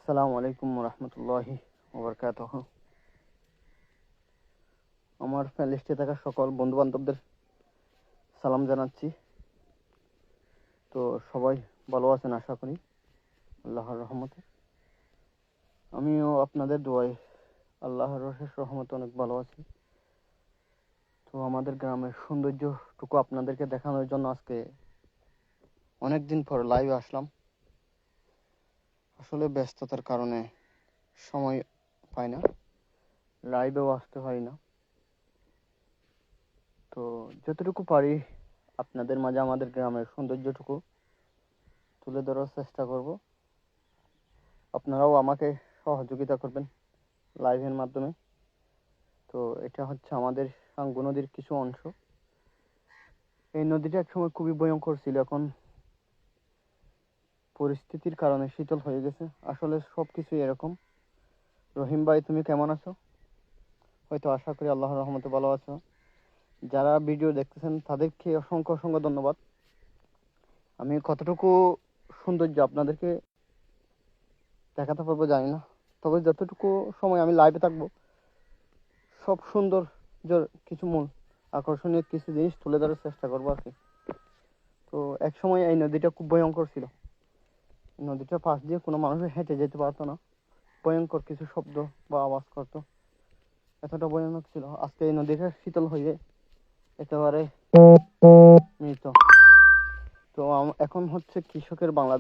আসসালামু আলাইকুম রহমতুল্লাহি ওবরকাতুহ। আমার লিস্টে থাকা সকল বন্ধু বান্ধবদের সালাম জানাচ্ছি। তো সবাই ভালো আছেন আশা করি আল্লাহর রহমতে। আমিও আপনাদের দোয়ায় আল্লাহর অশেষ রহমতে অনেক ভালো আছি। তো আমাদের গ্রামের সৌন্দর্যটুকু আপনাদেরকে দেখানোর জন্য আজকে অনেকদিন পর লাইভে আসলাম। আসলে ব্যস্ততার কারণে সময় পাই না, লাইভেও আসতে পারি না। তো যতটুকু পারি আপনাদের মাঝে আমাদের গ্রামের সৌন্দর্যটুকু তুলে ধরার চেষ্টা করব। আপনারাও আমাকে সহযোগিতা করবেন লাইভের মাধ্যমে। তো এটা হচ্ছে আমাদের সাঙ্গু নদীর কিছু অংশ। এই নদীটা একসময় খুবই ভয়ঙ্কর ছিল, এখন পরিস্থিতির কারণে শীতল হয়ে গেছে। আসলে সব কিছুই এরকম। রহিম ভাই, তুমি কেমন আছো? হয়তো আশা করি আল্লাহর রহমতে ভালো আছো। যারা ভিডিও দেখতেছেন তাদেরকে অসংখ্য অসংখ্য ধন্যবাদ। আমি কতটুকু সৌন্দর্য আপনাদেরকে দেখাতে পারবো জানি না, তবে যতটুকু সময় আমি লাইভে থাকবো সব সৌন্দর্যের কিছু মূল আকর্ষণীয় কিছু জিনিস তুলে ধরার চেষ্টা করবো আর কি। তো এক সময় এই নদীটা খুব ভয়ঙ্কর ছিল। নদীটার পাশ দিয়ে কোনো মানুষ হেঁটে যেতে পারতো না, ভয়ঙ্কর কিছু শব্দ বা আওয়াজ করতো, এতটা ভয়ানক ছিল। আজকে এই নদীটা শীতল হয়ে একেবারে মৃত। তো এখন হচ্ছে কৃষকের বাংলাদেশ।